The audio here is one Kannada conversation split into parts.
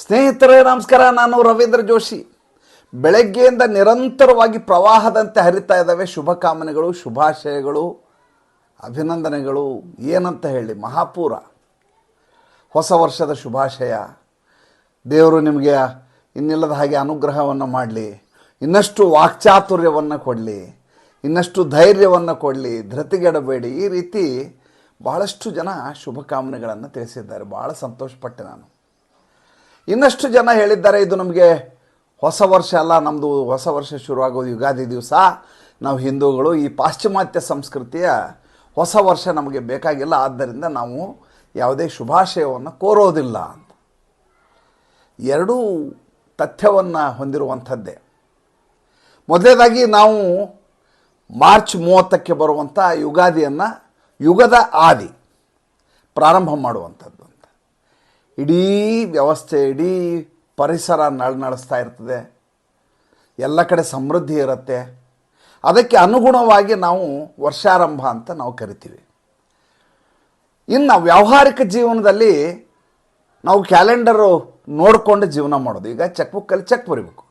ಸ್ನೇಹಿತರೇ ನಮಸ್ಕಾರ. ನಾನು ರವೀಂದ್ರ ಜೋಶಿ. ಬೆಳಗ್ಗೆಯಿಂದ ನಿರಂತರವಾಗಿ ಪ್ರವಾಹದಂತೆ ಹರಿತಾ ಇದ್ದಾವೆ ಶುಭಕಾಮನೆಗಳು, ಶುಭಾಶಯಗಳು, ಅಭಿನಂದನೆಗಳು. ಏನಂತ ಹೇಳಿ, ಮಹಾಪೂರ. ಹೊಸ ವರ್ಷದ ಶುಭಾಶಯ. ದೇವರು ನಿಮಗೆ ಇನ್ನಿಲ್ಲದ ಹಾಗೆ ಅನುಗ್ರಹವನ್ನು ಮಾಡಲಿ, ಇನ್ನಷ್ಟು ವಾಕ್ಚಾತುರ್ಯವನ್ನು ಕೊಡಲಿ, ಇನ್ನಷ್ಟು ಧೈರ್ಯವನ್ನು ಕೊಡಲಿ, ಧೃತಿಗೆಡಬೇಡಿ. ಈ ರೀತಿ ಭಾಳಷ್ಟು ಜನ ಶುಭಕಾಮನೆಗಳನ್ನು ತಿಳಿಸಿದ್ದಾರೆ. ಭಾಳ ಸಂತೋಷಪಟ್ಟೆ ನಾನು. ಇನ್ನಷ್ಟು ಜನ ಹೇಳಿದ್ದಾರೆ, ಇದು ನಮಗೆ ಹೊಸ ವರ್ಷ ಅಲ್ಲ, ನಮ್ಮದು ಹೊಸ ವರ್ಷ ಶುರುವಾಗೋದು ಯುಗಾದಿ ದಿವಸ. ನಾವು ಹಿಂದೂಗಳು ಈ ಪಾಶ್ಚಿಮಾತ್ಯ ಸಂಸ್ಕೃತಿಯ ಹೊಸ ವರ್ಷ ನಮಗೆ ಬೇಕಾಗಿಲ್ಲ, ಆದ್ದರಿಂದ ನಾವು ಯಾವುದೇ ಶುಭಾಶಯವನ್ನು ಕೋರೋದಿಲ್ಲ ಅಂತ. ಎರಡೂ ತಥ್ಯವನ್ನು ಹೊಂದಿರುವಂಥದ್ದೇ. ಮೊದಲನೇದಾಗಿ ನಾವು ಮಾರ್ಚ್ 30ಕ್ಕೆ ಬರುವಂಥ ಯುಗಾದಿಯನ್ನು ಯುಗದ ಆದಿ ಪ್ರಾರಂಭ ಮಾಡುವಂಥದ್ದು ಅಂತ. ಇಡೀ ವ್ಯವಸ್ಥೆ, ಇಡೀ ಪರಿಸರ ನಡೆಸ್ತಾ ಇರ್ತದೆ, ಎಲ್ಲ ಕಡೆ ಸಮೃದ್ಧಿ ಇರುತ್ತೆ. ಅದಕ್ಕೆ ಅನುಗುಣವಾಗಿ ನಾವು ವರ್ಷಾರಂಭ ಅಂತ ನಾವು ಕರಿತೀವಿ. ಇನ್ನು ವ್ಯಾವಹಾರಿಕ ಜೀವನದಲ್ಲಿ ನಾವು ಕ್ಯಾಲೆಂಡರು ನೋಡಿಕೊಂಡು ಜೀವನ ಮಾಡೋದು. ಈಗ ಚೆಕ್ ಬುಕ್ಕಲ್ಲಿ ಚೆಕ್ ಬರೀಬೇಕು.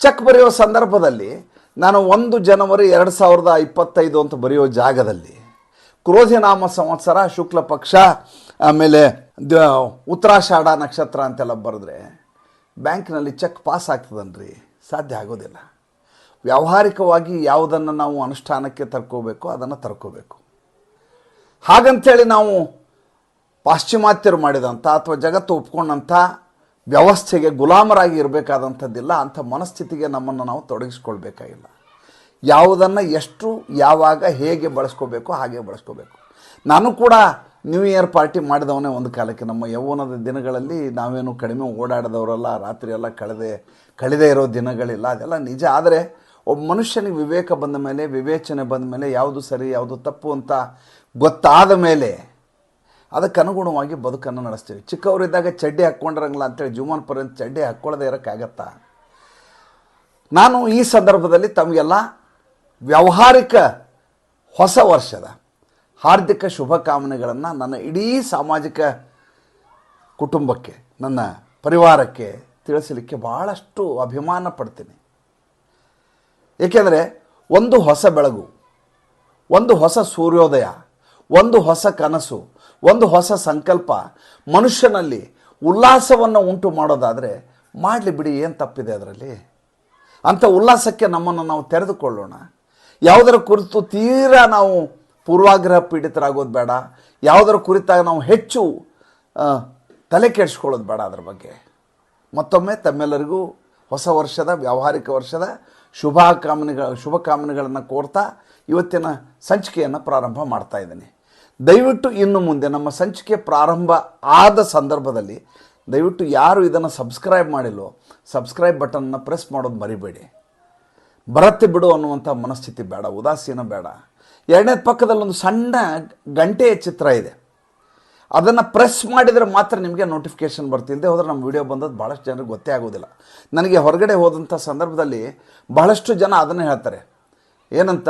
ಚೆಕ್ ಬರೆಯೋ ಸಂದರ್ಭದಲ್ಲಿ ನಾನು 1 ಜನವರಿ 2025 ಅಂತ ಬರೆಯೋ ಜಾಗದಲ್ಲಿ ಕ್ರೋಧಿನಾಮ ಸಂವತ್ಸರ ಶುಕ್ಲ ಪಕ್ಷ, ಆಮೇಲೆ ಉತ್ತರಾಷಾಢ ನಕ್ಷತ್ರ ಅಂತೆಲ್ಲ ಬರೆದ್ರೆ ಬ್ಯಾಂಕ್ನಲ್ಲಿ ಚೆಕ್ ಪಾಸ್ ಆಗ್ತದನ್ರಿ? ಸಾಧ್ಯ ಆಗೋದಿಲ್ಲ. ವ್ಯಾವಹಾರಿಕವಾಗಿ ಯಾವುದನ್ನು ನಾವು ಅನುಷ್ಠಾನಕ್ಕೆ ತರ್ಕೋಬೇಕು ಅದನ್ನು ತರ್ಕೋಬೇಕು. ಹಾಗಂತೇಳಿ ನಾವು ಪಾಶ್ಚಿಮಾತ್ಯರು ಮಾಡಿದಂಥ ಅಥವಾ ಜಗತ್ತು ಒಪ್ಕೊಂಡಂಥ ವ್ಯವಸ್ಥೆಗೆ ಗುಲಾಮರಾಗಿ ಇರಬೇಕಾದಂಥದ್ದಿಲ್ಲ. ಅಂಥ ಮನಸ್ಥಿತಿಗೆ ನಮ್ಮನ್ನು ನಾವು ತೊಡಗಿಸ್ಕೊಳ್ಬೇಕಾಗಿಲ್ಲ. ಯಾವುದನ್ನು ಎಷ್ಟು, ಯಾವಾಗ, ಹೇಗೆ ಬಳಸ್ಕೋಬೇಕು ಹಾಗೆ ಬಳಸ್ಕೋಬೇಕು. ನಾನು ಕೂಡ ನ್ಯೂ ಇಯರ್ ಪಾರ್ಟಿ ಮಾಡಿದವನೇ ಒಂದು ಕಾಲಕ್ಕೆ. ನಮ್ಮ ಯೌವನದ ದಿನಗಳಲ್ಲಿ ನಾವೇನು ಕಡಿಮೆ ಓಡಾಡಿದವರಲ್ಲ, ರಾತ್ರಿ ಎಲ್ಲ ಕಳೆದೇ ಇರೋ ದಿನಗಳಿಲ್ಲ, ಅದೆಲ್ಲ ನಿಜ. ಆದರೆ ಒಬ್ಬ ಮನುಷ್ಯನಿಗೆ ವಿವೇಕ ಬಂದ ಮೇಲೆ, ವಿವೇಚನೆ ಬಂದ ಮೇಲೆ, ಯಾವುದು ಸರಿ ಯಾವುದು ತಪ್ಪು ಅಂತ ಗೊತ್ತಾದ ಮೇಲೆ ಅದಕ್ಕೆ ಅನುಗುಣವಾಗಿ ಬದುಕನ್ನು ನಡೆಸ್ತೀವಿ. ಚಿಕ್ಕವರಿದ್ದಾಗ ಚಡ್ಡಿ ಹಾಕ್ಕೊಂಡಿರಂಗಿಲ್ಲ ಅಂತೇಳಿ ಜೀವನ ಪರ್ಯಂತ ಚಡ್ಡಿ ಹಾಕ್ಕೊಳ್ಳದೆ ಇರೋಕ್ಕಾಗತ್ತಾ? ನಾನು ಈ ಸಂದರ್ಭದಲ್ಲಿ ತಮಗೆಲ್ಲ ವ್ಯಾವಹಾರಿಕ ಹೊಸ ವರ್ಷದ ಹಾರ್ದಿಕ ಶುಭಕಾಮನೆಗಳನ್ನು ನನ್ನ ಇಡೀ ಸಾಮಾಜಿಕ ಕುಟುಂಬಕ್ಕೆ, ನನ್ನ ಪರಿವಾರಕ್ಕೆ ತಿಳಿಸಲಿಕ್ಕೆ ಭಾಳಷ್ಟು ಅಭಿಮಾನ ಪಡ್ತೀನಿ. ಏಕೆಂದರೆ ಒಂದು ಹೊಸ ಬೆಳಗು, ಒಂದು ಹೊಸ ಸೂರ್ಯೋದಯ, ಒಂದು ಹೊಸ ಕನಸು, ಒಂದು ಹೊಸ ಸಂಕಲ್ಪ ಮನುಷ್ಯನಲ್ಲಿ ಉಲ್ಲಾಸವನ್ನು ಉಂಟು ಮಾಡೋದಾದರೆ ಮಾಡಲಿ ಬಿಡಿ, ಏನು ತಪ್ಪಿದೆ ಅದರಲ್ಲಿ? ಅಂಥ ಉಲ್ಲಾಸಕ್ಕೆ ನಮ್ಮನ್ನು ನಾವು ತೆರೆದುಕೊಳ್ಳೋಣ. ಯಾವುದರ ಕುರಿತು ತೀರಾ ನಾವು ಪೂರ್ವಾಗ್ರಹ ಪೀಡಿತರಾಗೋದು ಬೇಡ. ಯಾವುದರ ಕುರಿತಾಗಿ ನಾವು ಹೆಚ್ಚು ತಲೆ ಕೆಡಿಸ್ಕೊಳ್ಳೋದು ಬೇಡ ಅದರ ಬಗ್ಗೆ. ಮತ್ತೊಮ್ಮೆ ತಮ್ಮೆಲ್ಲರಿಗೂ ಹೊಸ ವರ್ಷದ, ವ್ಯಾವಹಾರಿಕ ವರ್ಷದ ಶುಭಕಾಮನೆಗಳನ್ನು ಕೋರ್ತಾ ಇವತ್ತಿನ ಸಂಚಿಕೆಯನ್ನು ಪ್ರಾರಂಭ ಮಾಡ್ತಾ ಇದ್ದೀನಿ. ದಯವಿಟ್ಟು ಇನ್ನು ಮುಂದೆ ನಮ್ಮ ಸಂಚಿಕೆ ಪ್ರಾರಂಭ ಆದ ಸಂದರ್ಭದಲ್ಲಿ ದಯವಿಟ್ಟು ಯಾರು ಇದನ್ನು ಸಬ್ಸ್ಕ್ರೈಬ್ ಮಾಡಿಲ್ಲೋ ಸಬ್ಸ್ಕ್ರೈಬ್ ಬಟನ್ನ ಪ್ರೆಸ್ ಮಾಡೋದು ಮರಿಬೇಡಿ. ಬರತ್ತೆ ಬಿಡು ಅನ್ನುವಂಥ ಮನಸ್ಥಿತಿ ಬೇಡ, ಉದಾಸೀನ ಬೇಡ. ಎರಡನೇ ಪಕ್ಕದಲ್ಲೊಂದು ಸಣ್ಣ ಗಂಟೆಯ ಚಿತ್ರ ಇದೆ, ಅದನ್ನು ಪ್ರೆಸ್ ಮಾಡಿದರೆ ಮಾತ್ರ ನಿಮಗೆ ನೋಟಿಫಿಕೇಷನ್ ಬರ್ತಿಲ್ಲದೆ ಹೋದರೆ ನಮ್ಮ ವಿಡಿಯೋ ಬಂದದ್ದು ಭಾಳಷ್ಟು ಜನರಿಗೆ ಗೊತ್ತೇ ಆಗೋದಿಲ್ಲ. ನನಗೆ ಹೊರಗಡೆ ಹೋದಂಥ ಸಂದರ್ಭದಲ್ಲಿ ಬಹಳಷ್ಟು ಜನ ಅದನ್ನೇ ಹೇಳ್ತಾರೆ, ಏನಂತ,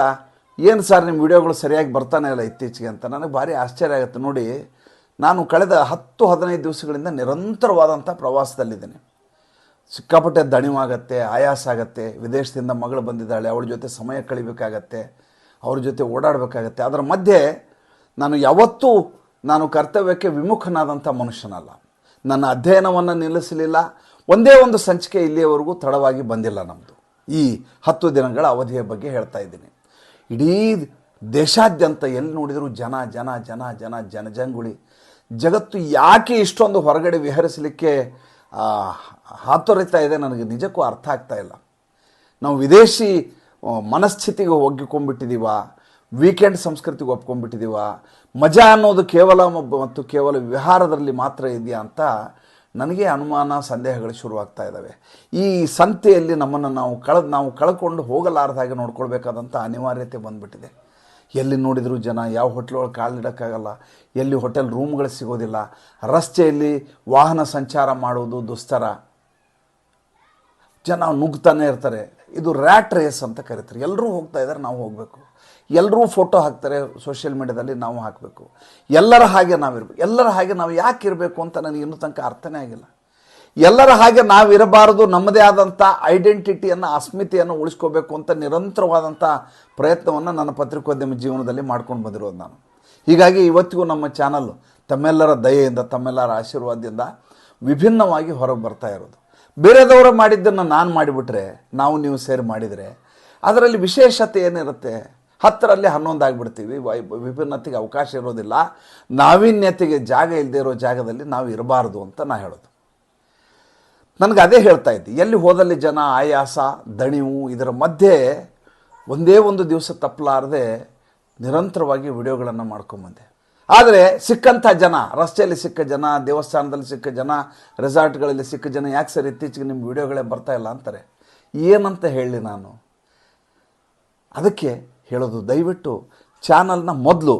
ಏನು ಸರ್ ನಿಮ್ಮ ವಿಡಿಯೋಗಳು ಸರಿಯಾಗಿ ಬರ್ತಾನೆ ಇಲ್ಲ ಇತ್ತೀಚೆಗೆ ಅಂತ. ನನಗೆ ಭಾರಿ ಆಶ್ಚರ್ಯ ಆಗುತ್ತೆ. ನೋಡಿ, ನಾನು ಕಳೆದ 10-15 ದಿವಸಗಳಿಂದ ನಿರಂತರವಾದಂಥ ಪ್ರವಾಸದಲ್ಲಿದ್ದೇನೆ. ಸಿಕ್ಕಾಪಟ್ಟೆ ದಣಿವಾಗತ್ತೆ, ಆಯಾಸ ಆಗತ್ತೆ. ವಿದೇಶದಿಂದ ಮಗಳು ಬಂದಿದ್ದಾಳೆ, ಅವಳ ಜೊತೆ ಸಮಯ ಕಳಿಬೇಕಾಗತ್ತೆ, ಅವ್ರ ಜೊತೆ ಓಡಾಡಬೇಕಾಗತ್ತೆ. ಅದರ ಮಧ್ಯೆ ನಾನು ಯಾವತ್ತೂ ನಾನು ಕರ್ತವ್ಯಕ್ಕೆ ವಿಮುಖನಾದಂಥ ಮನುಷ್ಯನಲ್ಲ. ನನ್ನ ಅಧ್ಯಯನವನ್ನು ನಿಲ್ಲಿಸಲಿಲ್ಲ. ಒಂದೇ ಒಂದು ಸಂಚಿಕೆ ಇಲ್ಲಿಯವರೆಗೂ ತಡವಾಗಿ ಬಂದಿಲ್ಲ ನಮ್ಮದು. ಈ 10 ದಿನಗಳ ಅವಧಿಯ ಬಗ್ಗೆ ಹೇಳ್ತಾ ಇದ್ದೀನಿ. ಇಡೀ ದೇಶಾದ್ಯಂತ ಎಲ್ಲಿ ನೋಡಿದರೂ ಜನ ಜನ ಜನ ಜನ ಜನಜಂಗುಳಿ. ಜಗತ್ತು ಯಾಕೆ ಇಷ್ಟೊಂದು ಹೊರಗಡೆ ವಿಹರಿಸಲಿಕ್ಕೆ ಹಾತೊರಿತಾ ಇದೆ ನನಗೆ ನಿಜಕ್ಕೂ ಅರ್ಥ ಆಗ್ತಾ ಇಲ್ಲ. ನಾವು ವಿದೇಶಿ ಮನಸ್ಥಿತಿಗೆ ಒಗ್ಗಿಕೊಂಡ್ಬಿಟ್ಟಿದ್ದೀವ, ವೀಕೆಂಡ್ ಸಂಸ್ಕೃತಿಗೆ ಒಪ್ಕೊಂಡ್ಬಿಟ್ಟಿದ್ದೀವ. ಮಜಾ ಅನ್ನೋದು ಕೇವಲ ವಿಹಾರದಲ್ಲಿ ಮಾತ್ರ ಇದೆಯಾ ಅಂತ ನನಗೆ ಅನುಮಾನ, ಸಂದೇಹಗಳು ಶುರುವಾಗ್ತಾ ಇದ್ದಾವೆ. ಈ ಸಂತೆಯಲ್ಲಿ ನಮ್ಮನ್ನು ನಾವು ಕಳ್ಕೊಂಡು ಹೋಗಲಾರದ ಹಾಗೆ ನೋಡ್ಕೊಳ್ಬೇಕಾದಂಥ ಅನಿವಾರ್ಯತೆ ಬಂದುಬಿಟ್ಟಿದೆ. ಎಲ್ಲಿ ನೋಡಿದರೂ ಜನ, ಯಾವ ಹೋಟ್ಲೊಳಗೆ ಕಾಲಿಡೋಕ್ಕಾಗಲ್ಲ, ಎಲ್ಲಿ ಹೋಟೆಲ್ ರೂಮ್ಗಳು ಸಿಗೋದಿಲ್ಲ, ರಸ್ತೆಯಲ್ಲಿ ವಾಹನ ಸಂಚಾರ ಮಾಡುವುದು ದುಸ್ತರ, ಜನ ನುಗ್ತಾನೆ ಇರ್ತಾರೆ. ಇದು ರ್ಯಾಟ್ ರೇಸ್ ಅಂತ ಕರೀತಾರೆ. ಎಲ್ಲರೂ ಹೋಗ್ತಾ ಇದ್ದಾರೆ, ನಾವು ಹೋಗಬೇಕು. ಎಲ್ಲರೂ ಫೋಟೋ ಹಾಕ್ತಾರೆ ಸೋಷಿಯಲ್ ಮೀಡಿಯಾದಲ್ಲಿ, ನಾವು ಹಾಕಬೇಕು. ಎಲ್ಲರ ಹಾಗೆ ನಾವಿರಬೇಕು. ಎಲ್ಲರ ಹಾಗೆ ನಾವು ಯಾಕೆ ಇರಬೇಕು ಅಂತ ನನಗೆ ಇನ್ನೂ ತನಕ ಅರ್ಥನೇ ಆಗಿಲ್ಲ. ಎಲ್ಲರ ಹಾಗೆ ನಾವಿರಬಾರದು, ನಮ್ಮದೇ ಆದಂಥ ಐಡೆಂಟಿಟಿಯನ್ನು, ಅಸ್ಮಿತೆಯನ್ನು ಉಳಿಸ್ಕೋಬೇಕು ಅಂತ ನಿರಂತರವಾದಂಥ ಪ್ರಯತ್ನವನ್ನು ನನ್ನ ಪತ್ರಿಕೋದ್ಯಮ ಜೀವನದಲ್ಲಿ ಮಾಡ್ಕೊಂಡು ಬಂದಿರೋದು ನಾನು. ಹೀಗಾಗಿ ಇವತ್ತಿಗೂ ನಮ್ಮ ಚಾನಲ್ ತಮ್ಮೆಲ್ಲರ ದಯೆಯಿಂದ, ತಮ್ಮೆಲ್ಲರ ಆಶೀರ್ವಾದದಿಂದ ವಿಭಿನ್ನವಾಗಿ ಹೊರಗೆ ಬರ್ತಾ ಇರೋದು. ಬೇರೆದವರು ಮಾಡಿದ್ದನ್ನು ನಾನು ಮಾಡಿಬಿಟ್ರೆ, ನಾವು ನೀವು ಸೇರಿ ಮಾಡಿದರೆ ಅದರಲ್ಲಿ ವಿಶೇಷತೆ ಏನಿರುತ್ತೆ? 10ರಲ್ಲಿ 11 ಆಗಿಬಿಡ್ತೀವಿ. ವಿಭಿನ್ನತೆಗೆ ಅವಕಾಶ ಇರೋದಿಲ್ಲ. ನಾವೀನ್ಯತೆಗೆ ಜಾಗ ಇಲ್ಲದೆ ಇರೋ ಜಾಗದಲ್ಲಿ ನಾವು ಇರಬಾರ್ದು ಅಂತ ನಾ ಹೇಳೋದು. ನನಗೆ ಅದೇ ಹೇಳ್ತಾ ಇದ್ದೆ, ಎಲ್ಲಿ ಹೋದಲ್ಲಿ ಜನ, ಆಯಾಸ, ದಣಿವು, ಇದರ ಮಧ್ಯೆ ಒಂದೇ ಒಂದು ದಿವಸ ತಪ್ಪಲಾರದೆ ನಿರಂತರವಾಗಿ ವಿಡಿಯೋಗಳನ್ನು ಮಾಡ್ಕೊಂಬಂದೆ. ಆದರೆ ಸಿಕ್ಕಂಥ ಜನ, ರಸ್ತೆಯಲ್ಲಿ ಸಿಕ್ಕ ಜನ, ದೇವಸ್ಥಾನದಲ್ಲಿ ಸಿಕ್ಕ ಜನ, ರೆಸಾರ್ಟ್ಗಳಲ್ಲಿ ಸಿಕ್ಕ ಜನ, ಯಾಕೆ ಸರ್ ಇತ್ತೀಚೆಗೆ ನಿಮ್ಮ ವಿಡಿಯೋಗಳೇ ಬರ್ತಾ ಇಲ್ಲ ಅಂತಾರೆ. ಏನಂತ ಹೇಳಿ ನಾನು? ಅದಕ್ಕೆ ಹೇಳೋದು, ದಯವಿಟ್ಟು ಚಾನಲ್ನ ಮೊದಲು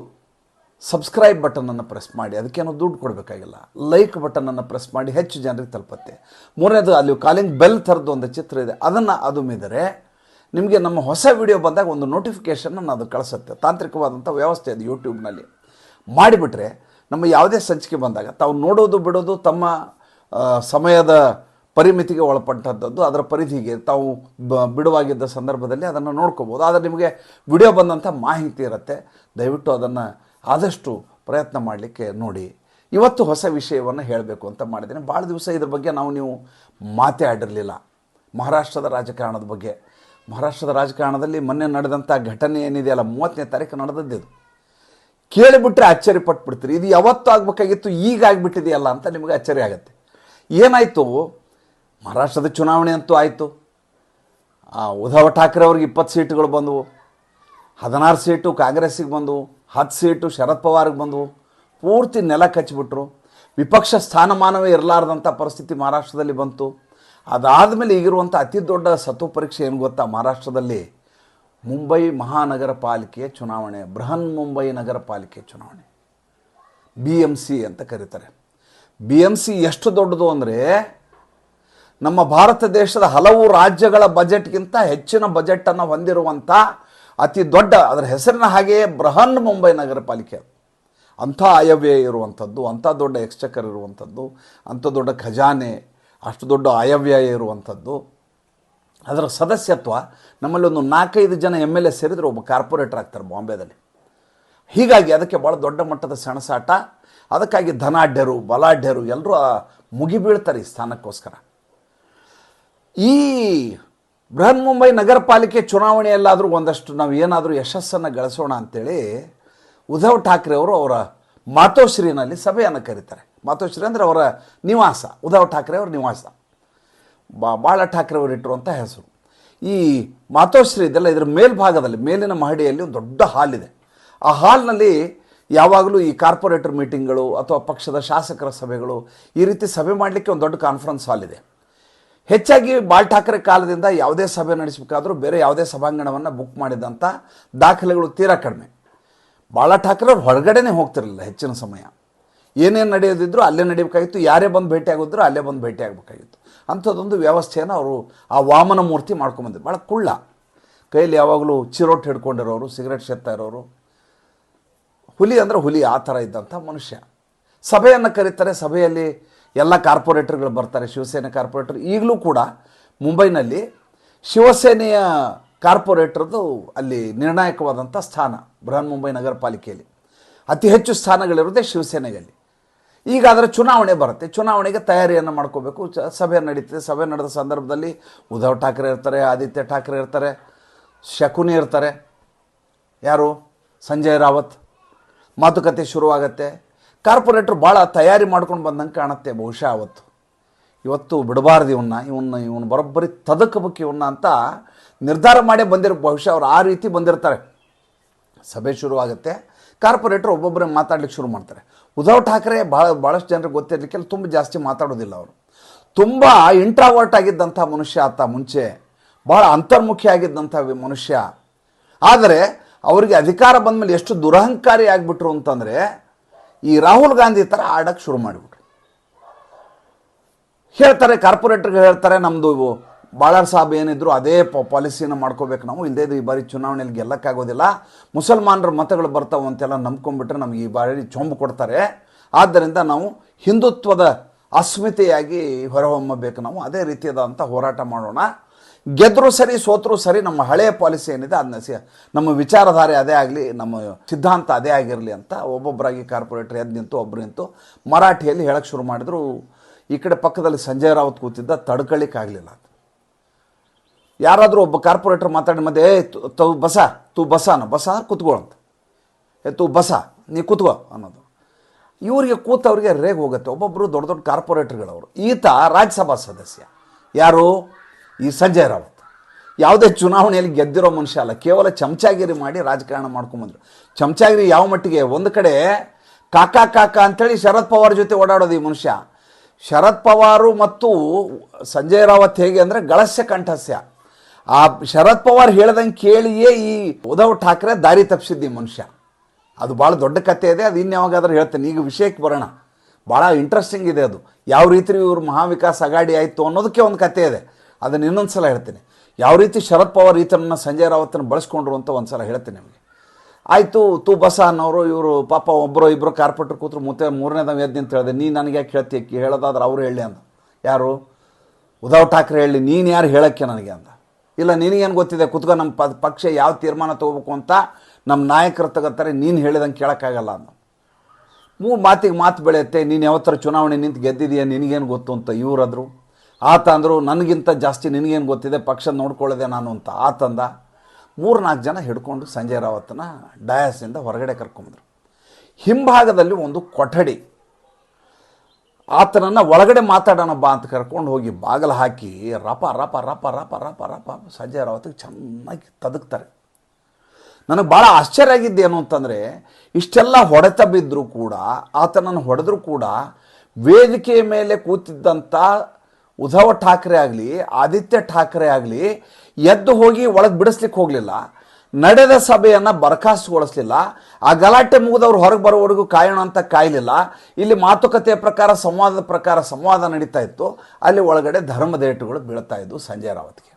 ಸಬ್ಸ್ಕ್ರೈಬ್ ಬಟನನ್ನು ಪ್ರೆಸ್ ಮಾಡಿ. ಅದಕ್ಕೇನೋ ದುಡ್ಡು ಕೊಡಬೇಕಾಗಿಲ್ಲ. ಲೈಕ್ ಬಟನನ್ನು ಪ್ರೆಸ್ ಮಾಡಿ, ಹೆಚ್ಚು ಜನರಿಗೆ ತಲುಪುತ್ತೆ. ಮೂರನೇದು, ಅಲ್ಲಿ ಕಾಲಿಂಗ್ ಬೆಲ್ ಥರದ್ದು ಒಂದು ಚಿತ್ರ ಇದೆ, ಅದನ್ನು ಅದುಮಿದರೆ ನಿಮಗೆ ನಮ್ಮ ಹೊಸ ವಿಡಿಯೋ ಬಂದಾಗ ಒಂದು ನೋಟಿಫಿಕೇಷನ್ ಅದು ಕಳಿಸುತ್ತೆ. ತಾಂತ್ರಿಕವಾದಂಥ ವ್ಯವಸ್ಥೆ ಅದು ಯೂಟ್ಯೂಬ್ನಲ್ಲಿ ಮಾಡಿಬಿಟ್ರೆ ನಮ್ಮ ಯಾವುದೇ ಸಂಚಿಕೆ ಬಂದಾಗ ತಾವು ನೋಡೋದು ಬಿಡೋದು ತಮ್ಮ ಸಮಯದ ಪರಿಮಿತಿಗೆ ಒಳಪಟ್ಟಂಥದ್ದು, ಅದರ ಪರಿಧಿಗೆ ತಾವು ಬಿಡುವಾಗಿದ್ದ ಸಂದರ್ಭದಲ್ಲಿ ಅದನ್ನು ನೋಡ್ಕೋಬೋದು. ಆದರೆ ನಿಮಗೆ ವಿಡಿಯೋ ಬಂದಂಥ ಮಾಹಿತಿ ಇರುತ್ತೆ. ದಯವಿಟ್ಟು ಅದನ್ನು ಆದಷ್ಟು ಪ್ರಯತ್ನ ಮಾಡಲಿಕ್ಕೆ ನೋಡಿ. ಇವತ್ತು ಹೊಸ ವಿಷಯವನ್ನು ಹೇಳಬೇಕು ಅಂತ ಮಾಡಿದ್ದೇನೆ. ಭಾಳ ದಿವಸ ಇದ್ರ ಬಗ್ಗೆ ನೀವು ಮಾತೇ ಆಡಿರಲಿಲ್ಲ. ಮಹಾರಾಷ್ಟ್ರದ ರಾಜಕಾರಣದ ಬಗ್ಗೆ. ಮಹಾರಾಷ್ಟ್ರದ ರಾಜಕಾರಣದಲ್ಲಿ ಮೊನ್ನೆ ನಡೆದಂಥ ಘಟನೆ ಏನಿದೆಯಲ್ಲ, 30ನೇ ತಾರೀಕು ನಡೆದದ್ದು, ಕೇಳಿಬಿಟ್ರೆ ಅಚ್ಚರಿ ಪಟ್ಬಿಡ್ತೀರಿ. ಇದು ಯಾವತ್ತೂ ಆಗಬೇಕಾಗಿತ್ತು, ಈಗ ಆಗಿಬಿಟ್ಟಿದೆಯಲ್ಲ ಅಂತ ನಿಮಗೆ ಅಚ್ಚರಿ ಆಗುತ್ತೆ. ಏನಾಯಿತು? ಮಹಾರಾಷ್ಟ್ರದ ಚುನಾವಣೆ ಅಂತೂ ಆಯಿತು. ಉದ್ಧವ್ ಠಾಕ್ರೆ ಅವ್ರಿಗೆ 20 ಸೀಟುಗಳು ಬಂದವು, 16 ಸೀಟು ಕಾಂಗ್ರೆಸ್ಸಿಗೆ ಬಂದವು, 10 ಸೀಟು ಶರದ್ ಪವಾರ್ಗೆ ಬಂದವು. ಪೂರ್ತಿ ನೆಲ ಕಚ್ಚಿಬಿಟ್ರು. ವಿಪಕ್ಷ ಸ್ಥಾನಮಾನವೇ ಇರಲಾರ್ದಂಥ ಪರಿಸ್ಥಿತಿ ಮಹಾರಾಷ್ಟ್ರದಲ್ಲಿ ಬಂತು. ಅದಾದಮೇಲೆ ಈಗಿರುವಂಥ ಅತಿ ದೊಡ್ಡ ಸತು ಪರೀಕ್ಷೆ ಏನು ಗೊತ್ತಾ? ಮಹಾರಾಷ್ಟ್ರದಲ್ಲಿ ಮುಂಬೈ ಮಹಾನಗರ ಪಾಲಿಕೆಯ ಚುನಾವಣೆ, ಬೃಹನ್ ಮುಂಬೈ ನಗರ ಪಾಲಿಕೆ ಚುನಾವಣೆ, BMC ಅಂತ ಕರೀತಾರೆ. BMC ಎಷ್ಟು ದೊಡ್ಡದು ಅಂದರೆ, ನಮ್ಮ ಭಾರತ ದೇಶದ ಹಲವು ರಾಜ್ಯಗಳ ಬಜೆಟ್ಗಿಂತ ಹೆಚ್ಚಿನ ಬಜೆಟನ್ನು ಹೊಂದಿರುವಂಥ ಅತಿ ದೊಡ್ಡ, ಅದರ ಹೆಸರಿನ ಹಾಗೆಯೇ ಬೃಹನ್ ಮುಂಬೈ ನಗರ ಪಾಲಿಕೆ. ಅಂಥ ಆಯವ್ಯಯ ಇರುವಂಥದ್ದು, ಅಂಥ ದೊಡ್ಡ ಎಕ್ಸ್ಚೆಕರ್ ಇರುವಂಥದ್ದು, ಅಂಥ ದೊಡ್ಡ ಖಜಾನೆ, ಅಷ್ಟು ದೊಡ್ಡ ಆಯವ್ಯಯ ಇರುವಂಥದ್ದು. ಅದರ ಸದಸ್ಯತ್ವ ನಮ್ಮಲ್ಲಿ ಒಂದು 4-5 ಜನ MLA ಸೇರಿದರೆ ಒಬ್ಬ ಕಾರ್ಪೊರೇಟರ್ ಆಗ್ತಾರೆ ಬಾಂಬೆದಲ್ಲಿ. ಹೀಗಾಗಿ ಅದಕ್ಕೆ ಭಾಳ ದೊಡ್ಡ ಮಟ್ಟದ ಸೆಣಸಾಟ. ಅದಕ್ಕಾಗಿ ಧನಾಢ್ಯರು, ಬಲಾಢ್ಯರು ಎಲ್ಲರೂ ಮುಗಿಬೀಳ್ತಾರೆ ಈ ಸ್ಥಾನಕ್ಕೋಸ್ಕರ. ಈ ಬೃಹನ್ ಮುಂಬೈ ನಗರ ಪಾಲಿಕೆ ಚುನಾವಣೆಯಲ್ಲಾದರೂ ಒಂದಷ್ಟು ನಾವು ಏನಾದರೂ ಯಶಸ್ಸನ್ನು ಗಳಿಸೋಣ ಅಂಥೇಳಿ ಉದ್ಧವ್ ಠಾಕ್ರೆ ಅವರು ಅವರ ಮಾತೋಶ್ರೀನಲ್ಲಿ ಸಭೆಯನ್ನು ಕರೀತಾರೆ. ಮಾತೋಶ್ರೀ ಅಂದರೆ ಅವರ ನಿವಾಸ, ಉದ್ಧವ್ ಠಾಕ್ರೆ ಅವರ ನಿವಾಸ. ಬಾಳ ಠಾಕ್ರೆ ಅವರು ಇಟ್ಟಿರುವಂಥ ಹೆಸರು. ಈ ಮಾತೋಶ್ರೀ ಇದೆಲ್ಲ ಇದರ ಮೇಲ್ಭಾಗದಲ್ಲಿ, ಮೇಲಿನ ಮಹಡಿಯಲ್ಲಿ ಒಂದು ದೊಡ್ಡ ಹಾಲ್ ಇದೆ. ಆ ಹಾಲ್ನಲ್ಲಿ ಯಾವಾಗಲೂ ಈ ಕಾರ್ಪೊರೇಟರ್ ಮೀಟಿಂಗ್ಗಳು ಅಥವಾ ಪಕ್ಷದ ಶಾಸಕರ ಸಭೆಗಳು, ಈ ರೀತಿ ಸಭೆ ಮಾಡಲಿಕ್ಕೆ ಒಂದು ದೊಡ್ಡ ಕಾನ್ಫರೆನ್ಸ್ ಹಾಲ್ ಇದೆ. ಹೆಚ್ಚಾಗಿ ಬಾಳ್ ಠಾಕ್ರೆ ಕಾಲದಿಂದ ಯಾವುದೇ ಸಭೆ ನಡೆಸಬೇಕಾದ್ರೂ ಬೇರೆ ಯಾವುದೇ ಸಭಾಂಗಣವನ್ನು ಬುಕ್ ಮಾಡಿದಂಥ ದಾಖಲೆಗಳು ತೀರಾ ಕಡಿಮೆ. ಬಾಳ ಠಾಕ್ರೆ ಅವ್ರು ಹೊರಗಡೆನೇ ಹೋಗ್ತಿರಲಿಲ್ಲ ಹೆಚ್ಚಿನ ಸಮಯ. ಏನೇನು ನಡೆಯೋದಿದ್ರು ಅಲ್ಲೇ ನಡೀಬೇಕಾಗಿತ್ತು. ಯಾರೇ ಬಂದು ಭೇಟಿ ಆಗೋದ್ರು ಅಲ್ಲೇ ಬಂದು ಭೇಟಿ ಆಗಬೇಕಾಗಿತ್ತು. ಅಂಥದ್ದೊಂದು ವ್ಯವಸ್ಥೆಯನ್ನು ಅವರು ಆ ವಾಮನ ಮೂರ್ತಿ ಮಾಡ್ಕೊಂಬಂದಿದ್ರು. ಭಾಳ ಕುಳ್ಳ, ಕೈಯಲ್ಲಿ ಯಾವಾಗಲೂ ಚಿರೋಟ್ ಹಿಡ್ಕೊಂಡಿರೋರು, ಸಿಗರೆಟ್ ಸೇರ್ತಾ ಇರೋರು, ಹುಲಿ ಅಂದರೆ ಹುಲಿ, ಆ ಥರ ಇದ್ದಂಥ ಮನುಷ್ಯ. ಸಭೆಯನ್ನು ಕರೀತಾರೆ. ಸಭೆಯಲ್ಲಿ ಎಲ್ಲ ಕಾರ್ಪೊರೇಟರ್ಗಳು ಬರ್ತಾರೆ, ಶಿವಸೇನೆ ಕಾರ್ಪೊರೇಟರ್. ಈಗಲೂ ಕೂಡ ಮುಂಬೈನಲ್ಲಿ ಶಿವಸೇನೆಯ ಕಾರ್ಪೊರೇಟರ್ದು ಅಲ್ಲಿ ನಿರ್ಣಾಯಕವಾದಂಥ ಸ್ಥಾನ. ಬೃಹನ್ ಮುಂಬೈ ನಗರ ಪಾಲಿಕೆಯಲ್ಲಿ ಅತಿ ಹೆಚ್ಚು ಸ್ಥಾನಗಳಿರುತ್ತೆ ಶಿವಸೇನೆಯಲ್ಲಿ. ಈಗ ಅದರ ಚುನಾವಣೆ ಬರುತ್ತೆ. ಚುನಾವಣೆಗೆ ತಯಾರಿಯನ್ನು ಮಾಡ್ಕೋಬೇಕು. ಸಭೆ ನಡೀತದೆ. ಸಭೆ ನಡೆದ ಸಂದರ್ಭದಲ್ಲಿ ಉದ್ಧವ್ ಠಾಕ್ರೆ ಇರ್ತಾರೆ, ಆದಿತ್ಯ ಠಾಕ್ರೆ ಇರ್ತಾರೆ, ಶಕುನಿ ಇರ್ತಾರೆ, ಯಾರು ಸಂಜಯ್ ರಾವತ್. ಮಾತುಕತೆ ಶುರುವಾಗತ್ತೆ. ಕಾರ್ಪೊರೇಟ್ರು ಭಾಳ ತಯಾರಿ ಮಾಡ್ಕೊಂಡು ಬಂದಂಗೆ ಕಾಣುತ್ತೆ ಬಹುಶಃ ಅವತ್ತು. ಇವತ್ತು ಬಿಡಬಾರ್ದು ಇವನು ಬರೋಬ್ಬರಿ ತದಕಬೇಕು ಇವನ್ನ ಅಂತ ನಿರ್ಧಾರ ಮಾಡೇ ಬಹುಶಃ ಅವ್ರು ಆ ರೀತಿ ಬಂದಿರ್ತಾರೆ. ಸಭೆ ಶುರುವಾಗುತ್ತೆ. ಕಾರ್ಪೊರೇಟ್ರು ಒಬ್ಬೊಬ್ಬರೇ ಮಾತಾಡ್ಲಿಕ್ಕೆ ಶುರು ಮಾಡ್ತಾರೆ. ಉದ್ಧವ್ ಠಾಕ್ರೆ ಭಾಳಷ್ಟು ಜನರಿಗೆ ಗೊತ್ತಿರಲಿಕ್ಕೆಲ್ಲ ತುಂಬ ಜಾಸ್ತಿ ಮಾತಾಡೋದಿಲ್ಲ. ಅವರು ತುಂಬ ಇಂಟ್ರಾವರ್ಟ್ ಆಗಿದ್ದಂಥ ಮನುಷ್ಯ ಆತ. ಮುಂಚೆ ಭಾಳ ಅಂತರ್ಮುಖಿ ಆಗಿದ್ದಂಥ ಮನುಷ್ಯ. ಆದರೆ ಅವರಿಗೆ ಅಧಿಕಾರ ಬಂದ ಮೇಲೆ ಎಷ್ಟು ದುರಹಂಕಾರಿ ಆಗಿಬಿಟ್ರು ಅಂತಂದರೆ, ಈ ರಾಹುಲ್ ಗಾಂಧಿ ಥರ ಆಡೋಕ್ಕೆ ಶುರು ಮಾಡಿಬಿಟ್ರು. ಹೇಳ್ತಾರೆ, ಕಾರ್ಪೊರೇಟ್ರಿಗೆ ಹೇಳ್ತಾರೆ, ನಮ್ಮದು ಬಾಳಾರ್ ಸಾಹೇಬ್ ಏನಿದ್ರು ಅದೇ ಪಾಲಿಸಿನ ಮಾಡ್ಕೋಬೇಕು ನಾವು, ಇಲ್ಲದೇ ಈ ಬಾರಿ ಚುನಾವಣೆಯಲ್ಲಿ ಗೆಲ್ಲಕ್ಕಾಗೋದಿಲ್ಲ, ಮುಸಲ್ಮಾನರ ಮತಗಳು ಬರ್ತಾವೆ ಅಂತೆಲ್ಲ ನಂಬ್ಕೊಂಡ್ಬಿಟ್ರೆ ನಮಗೆ ಈ ಬಾರಿ ಚೊಂಬು ಕೊಡ್ತಾರೆ. ಆದ್ದರಿಂದ ನಾವು ಹಿಂದುತ್ವದ ಅಸ್ಮಿತೆಯಾಗಿ ಹೊರಹೊಮ್ಮಬೇಕು. ನಾವು ಅದೇ ರೀತಿಯಾದಂಥ ಹೋರಾಟ ಮಾಡೋಣ. ಗೆದ್ದರೂ ಸರಿ ಸೋತರೂ ಸರಿ ನಮ್ಮ ಹಳೆಯ ಪಾಲಿಸಿ ಏನಿದೆ ಅದನ್ನ ನಮ್ಮ ವಿಚಾರಧಾರೆ ಅದೇ ಆಗಲಿ, ನಮ್ಮ ಸಿದ್ಧಾಂತ ಅದೇ ಆಗಿರಲಿ ಅಂತ ಒಬ್ಬೊಬ್ಬರಾಗಿ ಕಾರ್ಪೊರೇಟರ್ ಎದ್ದು ನಿಂತು ಒಬ್ಬರು ನಿಂತು ಮರಾಠಿಯಲ್ಲಿ ಹೇಳಕ್ಕೆ ಶುರು ಮಾಡಿದ್ರು. ಈ ಕಡೆ ಪಕ್ಕದಲ್ಲಿ ಸಂಜಯ್ ರಾವತ್ ಕೂತಿದ್ದ, ತಡ್ಕೊಳ್ಳಿಕ್ಕಾಗಲಿಲ್ಲ. ಯಾರಾದರೂ ಒಬ್ಬ ಕಾರ್ಪೊರೇಟರ್ ಮಾತಾಡಿ ಮಧ್ಯೆ ತೂ ಬಸ ಕೂತ್ಕೊಳ್ಳಂತ, ತೂ ಬಸ ನೀ ಕೂತ್ಕೋ ಅನ್ನೋದು. ಇವರಿಗೆ ಕೂತವ್ರಿಗೆ ರೇಗ್ ಹೋಗುತ್ತೆ. ಒಬ್ಬೊಬ್ಬರು ದೊಡ್ಡ ದೊಡ್ಡ ಕಾರ್ಪೊರೇಟರ್ಗಳವರು. ಈತ ರಾಜ್ಯಸಭಾ ಸದಸ್ಯ. ಯಾರು? ಈ ಸಂಜಯ್ ರಾವತ್. ಯಾವುದೇ ಚುನಾವಣೆಯಲ್ಲಿ ಗೆದ್ದಿರೋ ಮನುಷ್ಯ ಅಲ್ಲ, ಕೇವಲ ಚಮಚಾಗಿರಿ ಮಾಡಿ ರಾಜಕಾರಣ ಮಾಡ್ಕೊಂಬಂದ್ರು. ಚಮಚಾಗಿರಿ ಯಾವ ಮಟ್ಟಿಗೆ, ಒಂದು ಕಡೆ ಕಾಕಾ ಅಂಥೇಳಿ ಶರದ್ ಪವಾರ್ ಜೊತೆ ಓಡಾಡೋದು ಈ ಮನುಷ್ಯ. ಶರದ್ ಪವಾರು ಮತ್ತು ಸಂಜಯ್ ರಾವತ್ ಹೇಗೆ ಅಂದರೆ ಗಳಸ್ಯ ಕಂಠಸ್ಯ. ಆ ಶರದ್ ಪವಾರ್ ಹೇಳ್ದಂಗೆ ಕೇಳಿಯೇ ಈ ಉದ್ಧವ್ ಠಾಕ್ರೆ ದಾರಿ ತಪ್ಪಿಸಿದ್ದು ಈ ಮನುಷ್ಯ. ಅದು ಭಾಳ ದೊಡ್ಡ ಕಥೆ ಇದೆ, ಅದು ಇನ್ಯಾವಾಗಾದ್ರೂ ಹೇಳ್ತೇನೆ. ಈಗ ವಿಷಯಕ್ಕೆ ಬರೋಣ. ಭಾಳ ಇಂಟ್ರೆಸ್ಟಿಂಗ್ ಇದೆ ಅದು. ಯಾವ ರೀತಿ ಇವರು ಮಹಾವಿಕಾಸ್ ಅಗಾಡಿ ಆಯಿತು ಅನ್ನೋದಕ್ಕೆ ಒಂದು ಕಥೆ ಇದೆ, ಅದನ್ನು ಇನ್ನೊಂದು ಸಲ ಹೇಳ್ತೀನಿ. ಯಾವ ರೀತಿ ಶರದ್ ಪವಾರ್ ಈತನನ್ನು ಸಂಜಯ್ ರಾವತನ್ನು ಬಳಸ್ಕೊಂಡ್ರು ಅಂತ ಒಂದು ಸಲ ಹೇಳ್ತೀನಿ ನಿಮಗೆ. ಆಯಿತು, ತೂ ಬಸ ಅನ್ನೋರು ಇವರು ಪಾಪ ಒಬ್ಬರು ಇಬ್ಬರು ಕಾರ್ಪೊರೇಟರ್ ಕೂತ್ರು. ಮೂರನೇದವ ಎದ್ದು ಅಂತ ಹೇಳಿದೆ, ನೀ ನನಗೆ ಯಾಕೆ ಹೇಳ್ತೀಯ, ಹೇಳೋದಾದ್ರೆ ಅವ್ರು ಹೇಳಿ ಅಂದ. ಯಾರು? ಉದ್ಧವ್ ಠಾಕ್ರೆ ಹೇಳಿ, ನೀನು ಯಾರು ಹೇಳೋಕ್ಕೆ ನನಗೆ ಅಂದ. ಇಲ್ಲ, ನಿನಗೇನು ಗೊತ್ತಿದೆ, ಕುತ್ಕೊ, ನಮ್ಮ ಪಕ್ಷ ಯಾವ ತೀರ್ಮಾನ ತೊಗೋಬೇಕು ಅಂತ ನಮ್ಮ ನಾಯಕರು ತಗೋತಾರೆ, ನೀನು ಹೇಳಿದಂಗೆ ಕೇಳೋಕ್ಕಾಗಲ್ಲ ಅಂದ. ಮಾತಿಗೆ ಮಾತು ಬೆಳೆಯುತ್ತೆ. ನೀನು ಯಾವತ್ತರ ಚುನಾವಣೆ ನಿಂತು ಗೆದ್ದಿದೆಯಾ, ನಿನಗೇನು ಗೊತ್ತು ಅಂತ ಇವರಾದ್ರು. ಆತ ಅಂದರು, ನನಗಿಂತ ಜಾಸ್ತಿ ನಿನಗೇನು ಗೊತ್ತಿದೆ, ಪಕ್ಷ ನೋಡ್ಕೊಳ್ಳೋದೆ ನಾನು ಅಂತ ಆತಂದ. 3-4 ಜನ ಹಿಡ್ಕೊಂಡು ಸಂಜಯ್ ರಾವತ್ನ ಡಯಾಸಿಂದ ಹೊರಗಡೆ ಕರ್ಕೊಂಬಂದರು. ಹಿಂಭಾಗದಲ್ಲಿ ಒಂದು ಕೊಠಡಿ, ಆತನನ್ನು ಒಳಗಡೆ ಮಾತಾಡೋಣ ಬಾ ಅಂತ ಕರ್ಕೊಂಡು ಹೋಗಿ ಬಾಗಿಲು ಹಾಕಿ ರಪ ರಪ ರಪ ರಪ ರಪ ರಪ ಸಂಜಯ್ ರಾವತ್ಗೆ ಚೆನ್ನಾಗಿ ತದಕ್ತಾರೆ. ನನಗೆ ಭಾಳ ಆಶ್ಚರ್ಯ ಆಗಿದ್ದೇನು ಅಂತಂದರೆ, ಇಷ್ಟೆಲ್ಲ ಹೊಡೆತ ಬಿದ್ದರೂ ಕೂಡ, ಆತನನ್ನು ಹೊಡೆದರೂ ಕೂಡ ವೇದಿಕೆಯ ಮೇಲೆ ಕೂತಿದ್ದಂಥ ಉದ್ಧವ್ ಠಾಕ್ರೆ ಆಗಲಿ ಆದಿತ್ಯ ಠಾಕ್ರೆ ಆಗಲಿ ಎದ್ದು ಹೋಗಿ ಒಳಗೆ ಬಿಡಿಸ್ಲಿಕ್ಕೆ ಹೋಗಲಿಲ್ಲ. ನಡೆದ ಸಭೆಯನ್ನು ಬರಖಾಸ್ತುಗೊಳಿಸಲಿಲ್ಲ. ಆ ಗಲಾಟೆ ಮುಗಿದವ್ರು ಹೊರಗೆ ಬರೋವರೆಗೂ ಕಾಯೋಣ ಅಂತ ಕಾಯಲಿಲ್ಲ. ಇಲ್ಲಿ ಮಾತುಕತೆಯ ಪ್ರಕಾರ, ಸಂವಾದದ ಪ್ರಕಾರ ಸಂವಾದ ನಡೀತಾ ಇತ್ತು. ಅಲ್ಲಿ ಒಳಗಡೆ ಧರ್ಮದೇಟುಗಳು ಬೀಳ್ತಾ ಇದ್ವು ಸಂಜಯ್ ರಾವತ್ಗೆ.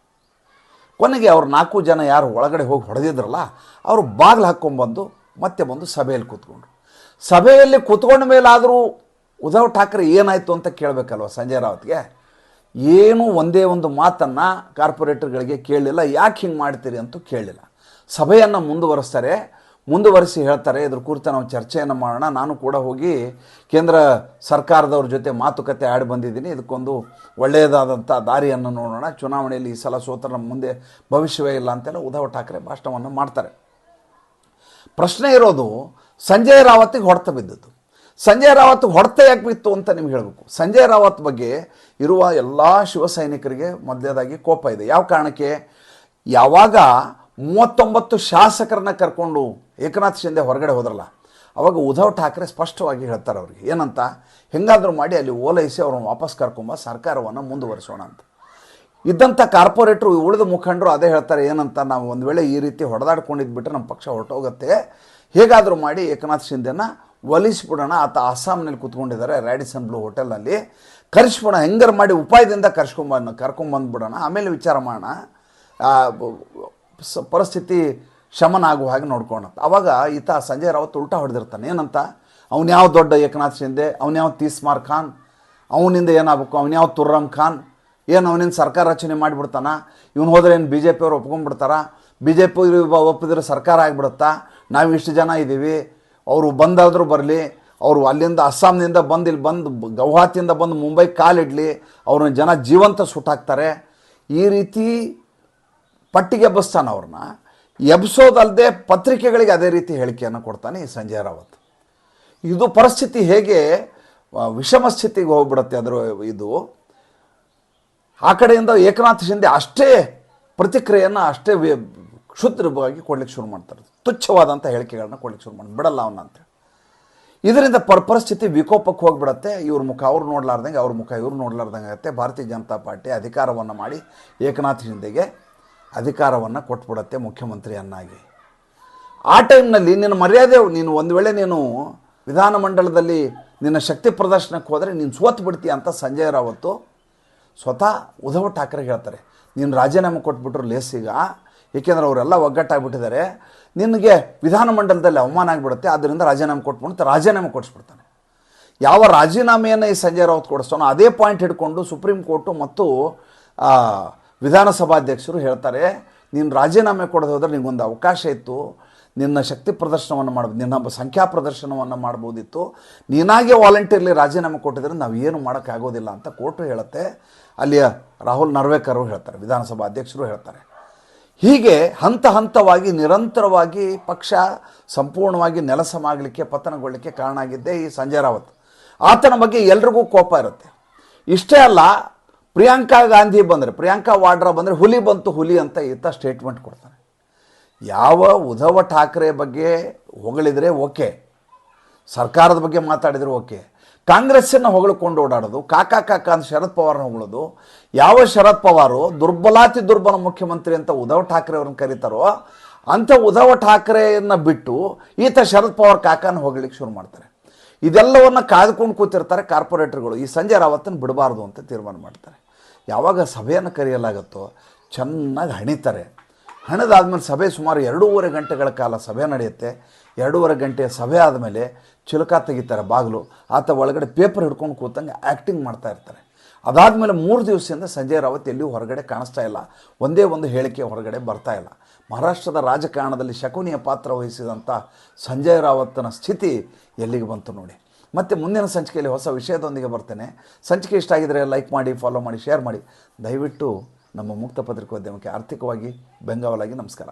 ಕೊನೆಗೆ ಅವ್ರು 4 ಜನ ಯಾರು ಒಳಗಡೆ ಹೋಗಿ ಹೊಡೆದಿದ್ರಲ್ಲ, ಅವರು ಬಾಗಿಲು ಹಾಕ್ಕೊಂಡ್ಬಂದು ಮತ್ತೆ ಬಂದು ಸಭೆಯಲ್ಲಿ ಕೂತ್ಕೊಂಡ್ರು. ಸಭೆಯಲ್ಲಿ ಕೂತ್ಕೊಂಡ ಮೇಲಾದರೂ ಉದ್ಧವ್ ಠಾಕ್ರೆ ಏನಾಯಿತು ಅಂತ ಕೇಳಬೇಕಲ್ವ ಸಂಜಯ್ ರಾವತ್ಗೆ. ಏನು ಒಂದೇ ಒಂದು ಮಾತನ್ನು ಕಾರ್ಪೊರೇಟರ್ಗಳಿಗೆ ಕೇಳಲಿಲ್ಲ. ಯಾಕೆ ಹಿಂಗೆ ಮಾಡ್ತೀರಿ ಅಂತೂ ಕೇಳಲಿಲ್ಲ. ಸಭೆಯನ್ನು ಮುಂದುವರಿಸಿ ಹೇಳ್ತಾರೆ, ಇದ್ರ ಕುರಿತು ನಾವು ಚರ್ಚೆಯನ್ನು ಮಾಡೋಣ. ನಾನು ಕೂಡ ಹೋಗಿ ಕೇಂದ್ರ ಸರ್ಕಾರದವ್ರ ಜೊತೆ ಮಾತುಕತೆ ಆಡಿ ಬಂದಿದ್ದೀನಿ. ಇದಕ್ಕೊಂದು ಒಳ್ಳೆಯದಾದಂಥ ದಾರಿಯನ್ನು ನೋಡೋಣ. ಚುನಾವಣೆಯಲ್ಲಿ ಈ ಸಲ ಸೋತರ ನಮ್ಮ ಮುಂದೆ ಭವಿಷ್ಯವೇ ಇಲ್ಲ ಅಂತೆಲ್ಲ ಉದ್ಧವ್ ಠಾಕ್ರೆ ಭಾಷಣವನ್ನು ಮಾಡ್ತಾರೆ. ಪ್ರಶ್ನೆ ಇರೋದು, ಸಂಜಯ್ ರಾವತ್ಗೆ ಹೊಡೆತ ಬಿದ್ದದ್ದು. ಸಂಜಯ್ ರಾವತ್ ಹೊಡೆತ ಯಾಕೆ ಬಿತ್ತು ಅಂತ ನಿಮ್ಗೆ ಹೇಳಬೇಕು. ಸಂಜಯ್ ರಾವತ್ ಬಗ್ಗೆ ಇರುವ ಎಲ್ಲ ಶಿವಸೈನಿಕರಿಗೆ ಮೊದಲೇದಾಗಿ ಕೋಪ ಇದೆ. ಯಾವ ಕಾರಣಕ್ಕೆ? ಯಾವಾಗ 39 ಶಾಸಕರನ್ನ ಕರ್ಕೊಂಡು ಏಕನಾಥ್ ಶಿಂದೆ ಹೊರಗಡೆ ಹೋದ್ರಲ್ಲ, ಅವಾಗ ಉದ್ಧವ್ ಠಾಕ್ರೆ ಸ್ಪಷ್ಟವಾಗಿ ಹೇಳ್ತಾರೆ ಅವ್ರಿಗೆ ಏನಂತ, ಹೆಂಗಾದರೂ ಮಾಡಿ ಅಲ್ಲಿ ಓಲೈಸಿ ಅವ್ರನ್ನ ವಾಪಸ್ ಕರ್ಕೊಂಬ, ಸರ್ಕಾರವನ್ನು ಮುಂದುವರಿಸೋಣ ಅಂತ. ಇದ್ದಂಥ ಕಾರ್ಪೊರೇಟ್ರು, ಉಳಿದ ಮುಖಂಡರು ಅದೇ ಹೇಳ್ತಾರೆ. ಏನಂತ, ನಾವು ಒಂದು ವೇಳೆ ಈ ರೀತಿ ಹೊಡೆದಾಡ್ಕೊಂಡಿದ್ಬಿಟ್ರೆ ನಮ್ಮ ಪಕ್ಷ ಹೊರಟೋಗುತ್ತೆ, ಹೇಗಾದರೂ ಮಾಡಿ ಏಕನಾಥ್ ಶಿಂದೆನ ಒಲಿಸ್ಬಿಡೋಣ. ಆತ ಅಸ್ಸಾಂನಲ್ಲಿ ಕೂತ್ಕೊಂಡಿದ್ದಾರೆ ರ್ಯಾಡಿಸನ್ ಬ್ಲೂ ಹೋಟೆಲ್ನಲ್ಲಿ, ಕರೆಸ್ಬಿಡೋಣ, ಹೆಂಗಾರು ಮಾಡಿ ಉಪಾಯದಿಂದ ಕರ್ಕೊಂಬಂದ್ಬಿಡೋಣ, ಆಮೇಲೆ ವಿಚಾರ ಮಾಡೋಣ, ಪರಿಸ್ಥಿತಿ ಶಮನ ಆಗುವ ಹಾಗೆ ನೋಡ್ಕೋಣ. ಆವಾಗ ಈತ ಸಂಜಯ್ ರಾವತ್ ಉಲ್ಟಾ ಹೊಡೆದಿರ್ತಾನೆ. ಏನಂತ, ಅವ್ನು ಯಾವ ದೊಡ್ಡ ಏಕನಾಥ್ ಶಿಂದೆ, ಅವ್ನು ಯಾವ ತೀಸ್ಮಾರ್ ಖಾನ್, ಅವನಿಂದ ಏನಾಗಬೇಕು, ಅವ್ನು ಯಾವ ತುರ್ರಮ್ ಖಾನ್, ಏನು ಅವನಿಂದ ಸರ್ಕಾರ ರಚನೆ ಮಾಡಿಬಿಡ್ತಾನ, ಇವನು ಹೋದ್ರೆ ಏನು ಬಿ ಜೆ ಪಿಯವ್ರು ಒಪ್ಕೊಂಡ್ಬಿಡ್ತಾರ, ಬಿ ಜೆ ಪಿ ಒಪ್ಪಿದ್ರೆ ಸರ್ಕಾರ ಆಗಿಬಿಡುತ್ತಾ, ನಾವು ಇಷ್ಟು ಜನ ಇದ್ದೀವಿ, ಅವರು ಬಂದಾದರೂ ಬರಲಿ, ಅವರು ಅಲ್ಲಿಂದ ಅಸ್ಸಾಂನಿಂದ ಬಂದು ಇಲ್ಲಿ ಬಂದು ಗೌಹಾತಿಯಿಂದ ಬಂದು ಮುಂಬೈ ಕಾಲಿಡಲಿ, ಅವ್ರನ್ನ ಜನ ಜೀವಂತ ಸುಟ್ಟಾಕ್ತಾರೆ. ಈ ರೀತಿ ಪಟ್ಟಿಗೆ ಎಬ್ಬಿಸ್ತಾನೆ. ಅವ್ರನ್ನ ಎಬ್ಸೋದಲ್ಲದೆ ಪತ್ರಿಕೆಗಳಿಗೆ ಅದೇ ರೀತಿ ಹೇಳಿಕೆಯನ್ನು ಕೊಡ್ತಾನೆ ಈ ಸಂಜಯ್ ರಾವತ್. ಇದು ಪರಿಸ್ಥಿತಿ ಹೇಗೆ ವಿಷಮ ಸ್ಥಿತಿಗೆ ಹೋಗ್ಬಿಡುತ್ತೆ. ಅದರ ಇದು ಆ ಕಡೆಯಿಂದ ಏಕನಾಥ್ ಶಿಂದೆ ಅಷ್ಟೇ ಪ್ರತಿಕ್ರಿಯೆಯನ್ನು ಅಷ್ಟೇ ಕ್ಷುದ್ರವಾಗಿ ಕೊಡ್ಲಿಕ್ಕೆ ಶುರು ಮಾಡ್ತಾರೆ. ತುಚ್ಛವಾದಂಥ ಹೇಳಿಕೆಗಳನ್ನ ಕೊಡ್ಲಿಕ್ಕೆ ಶುರು ಮಾಡಿ ಬಿಡಲ್ಲ ಅವನ್ನ ಅಂತ. ಇದರಿಂದ ಪರಿಸ್ಥಿತಿ ವಿಕೋಪಕ್ಕೆ ಹೋಗಿಬಿಡತ್ತೆ. ಇವ್ರ ಮುಖ ಅವ್ರು ನೋಡಲಾರ್ದಂಗೆ, ಅವ್ರ ಮುಖ ಇವ್ರು ನೋಡಲಾರ್ದಂಗೆ ಆಗುತ್ತೆ. ಭಾರತೀಯ ಜನತಾ ಪಾರ್ಟಿ ಅಧಿಕಾರವನ್ನು ಮಾಡಿ ಏಕನಾಥ್ ಶಿಂದೆಗೆ ಅಧಿಕಾರವನ್ನು ಕೊಟ್ಬಿಡತ್ತೆ ಮುಖ್ಯಮಂತ್ರಿಯನ್ನಾಗಿ. ಆ ಟೈಮ್ನಲ್ಲಿ ನಿನ್ನ ಮರ್ಯಾದೆ, ನೀನು ಒಂದು ವೇಳೆ ನೀನು ವಿಧಾನಮಂಡಲದಲ್ಲಿ ನಿನ್ನ ಶಕ್ತಿ ಪ್ರದರ್ಶನಕ್ಕೆ ಹೋದರೆ ನೀನು ಸೋತು ಬಿಡ್ತೀಯ ಅಂತ ಸಂಜಯ್ ರಾವತ್ ಸ್ವತಃ ಉದ್ಧವ್ ಠಾಕ್ರೆಗೆ ಹೇಳ್ತಾರೆ. ನೀನು ರಾಜೀನಾಮೆ ಕೊಟ್ಬಿಟ್ರು ಲೇಸೀಗ, ಏಕೆಂದರೆ ಅವರೆಲ್ಲ ಒಗ್ಗಟ್ಟಾಗ್ಬಿಟ್ಟಿದ್ದಾರೆ, ನಿನಗೆ ವಿಧಾನಮಂಡಲದಲ್ಲಿ ಅವಮಾನ ಆಗಿಬಿಡುತ್ತೆ, ಆದ್ದರಿಂದ ರಾಜೀನಾಮೆ ಕೊಟ್ಬಿಟ್ಟು ರಾಜೀನಾಮೆ ಕೊಡಿಸ್ಬಿಡ್ತಾನೆ. ಯಾವ ರಾಜೀನಾಮೆಯನ್ನು ಈ ಸಂಜಯ್ ರಾವತ್ ಕೊಡಿಸ್ತಾನೋ ಅದೇ ಪಾಯಿಂಟ್ ಹಿಡ್ಕೊಂಡು ಸುಪ್ರೀಂ ಕೋರ್ಟು ಮತ್ತು ವಿಧಾನಸಭಾಧ್ಯಕ್ಷರು ಹೇಳ್ತಾರೆ, ನೀನು ರಾಜೀನಾಮೆ ಕೊಡೋದು ಹೋದರೆ ನಿನಗೊಂದು ಅವಕಾಶ ಇತ್ತು, ನಿನ್ನ ಶಕ್ತಿ ಪ್ರದರ್ಶನವನ್ನು ಮಾಡ್ಬೋದು, ನಿನ್ನ ಸಂಖ್ಯಾ ಪ್ರದರ್ಶನವನ್ನು ಮಾಡ್ಬೋದಿತ್ತು, ನೀನಾಗೆ ವಾಲಂಟಿಯರ್ಲಿ ರಾಜೀನಾಮೆ ಕೊಟ್ಟಿದ್ರೆ ನಾವು ಏನು ಮಾಡೋಕ್ಕಾಗೋದಿಲ್ಲ ಅಂತ ಕೋರ್ಟು ಹೇಳುತ್ತೆ. ಅಲ್ಲಿಯ ರಾಹುಲ್ ನರ್ವೇಕರ್ ಹೇಳ್ತಾರೆ, ವಿಧಾನಸಭಾ ಅಧ್ಯಕ್ಷರು ಹೇಳ್ತಾರೆ. ಹೀಗೆ ಹಂತ ಹಂತವಾಗಿ ನಿರಂತರವಾಗಿ ಪಕ್ಷ ಸಂಪೂರ್ಣವಾಗಿ ನೆಲಸಮಾಗಲಿಕ್ಕೆ ಪತನಗೊಳ್ಳಲಿಕ್ಕೆ ಕಾರಣ ಆಗಿದ್ದೇ ಈ ಸಂಜಯ್ ರಾವತ್. ಆತನ ಬಗ್ಗೆ ಎಲ್ರಿಗೂ ಕೋಪ ಇರುತ್ತೆ. ಇಷ್ಟೇ ಅಲ್ಲ, ಪ್ರಿಯಾಂಕಾ ಗಾಂಧಿ ಬಂದರೆ, ಪ್ರಿಯಾಂಕಾ ವಾಡ್ರಾ ಬಂದರೆ ಹುಲಿ ಬಂತು ಹುಲಿ ಅಂತ ಈತ ಸ್ಟೇಟ್ಮೆಂಟ್ ಕೊಡ್ತಾನೆ. ಯಾವ ಉದ್ಧವ್ ಠಾಕ್ರೆ ಬಗ್ಗೆ ಹೊಗಳಿದರೆ ಓಕೆ, ಸರ್ಕಾರದ ಬಗ್ಗೆ ಮಾತಾಡಿದರೆ ಓಕೆ, ಕಾಂಗ್ರೆಸ್ಸನ್ನು ಹೊಗಳಿಕೊಂಡು ಓಡಾಡೋದು, ಕಾಕಾ ಅಂತ ಶರದ್ ಪವಾರ್ನ ಹೊಗಳೋದು, ಯಾವ ಶರದ್ ಪವಾರು ದುರ್ಬಲಾತಿ ದುರ್ಬಲ ಮುಖ್ಯಮಂತ್ರಿ ಅಂತ ಉದ್ಧವ್ ಠಾಕ್ರೆ ಅವ್ರನ್ನ ಕರೀತಾರೋ ಅಂಥ ಉದ್ಧವ್ ಠಾಕ್ರೆಯನ್ನು ಬಿಟ್ಟು ಈತ ಶರದ್ ಪವಾರ್ ಕಾಕಾನ ಹೊಗಳಿಕ್ಕೆ ಶುರು ಮಾಡ್ತಾರೆ. ಇದೆಲ್ಲವನ್ನು ಕಾಯ್ದುಕೊಂಡು ಕೂತಿರ್ತಾರೆ ಕಾರ್ಪೊರೇಟರ್ಗಳು. ಈ ಸಂಜಯ್ ರಾವತನ್ನು ಬಿಡಬಾರ್ದು ಅಂತ ತೀರ್ಮಾನ ಮಾಡ್ತಾರೆ. ಯಾವಾಗ ಸಭೆಯನ್ನು ಕರೆಯಲಾಗುತ್ತೋ ಚೆನ್ನಾಗಿ ಹಣಿತಾರೆ. ಹಣದಾದ್ಮೇಲೆ ಸಭೆ ಸುಮಾರು 2.5 ಗಂಟೆಗಳ ಕಾಲ ಸಭೆ ನಡೆಯುತ್ತೆ. 2.5 ಗಂಟೆಯ ಸಭೆ ಆದಮೇಲೆ ಚಿಲಕ ತೆಗಿತಾರೆ ಬಾಗಿಲು. ಆತ ಒಳಗಡೆ ಪೇಪರ್ ಹಿಡ್ಕೊಂಡು ಕೂತಂಗೆ ಆ್ಯಕ್ಟಿಂಗ್ ಮಾಡ್ತಾ ಇರ್ತಾರೆ. ಅದಾದಮೇಲೆ 3 ದಿವಸದಿಂದ ಸಂಜಯ್ ರಾವತ್ ಎಲ್ಲಿಯೂ ಹೊರಗಡೆ ಕಾಣಿಸ್ತಾ ಇಲ್ಲ. ಒಂದೇ ಒಂದು ಹೇಳಿಕೆ ಹೊರಗಡೆ ಬರ್ತಾ ಇಲ್ಲ. ಮಹಾರಾಷ್ಟ್ರದ ರಾಜಕಾರಣದಲ್ಲಿ ಶಕುನಿಯ ಪಾತ್ರ ವಹಿಸಿದಂಥ ಸಂಜಯ್ ರಾವತ್ನ ಸ್ಥಿತಿ ಎಲ್ಲಿಗೆ ಬಂತು ನೋಡಿ. ಮತ್ತು ಮುಂದಿನ ಸಂಚಿಕೆಯಲ್ಲಿ ಹೊಸ ವಿಷಯದೊಂದಿಗೆ ಬರ್ತೇನೆ. ಸಂಚಿಕೆ ಇಷ್ಟ ಆಗಿದರೆ ಲೈಕ್ ಮಾಡಿ, ಫಾಲೋ ಮಾಡಿ, ಶೇರ್ ಮಾಡಿ. ದಯವಿಟ್ಟು ನಮ್ಮ ಮುಕ್ತ ಪತ್ರಿಕೋದ್ಯಮಕ್ಕೆ ಆರ್ಥಿಕವಾಗಿ ಬೆಂಗಾವಲಾಗಿ ನಮಸ್ಕಾರ.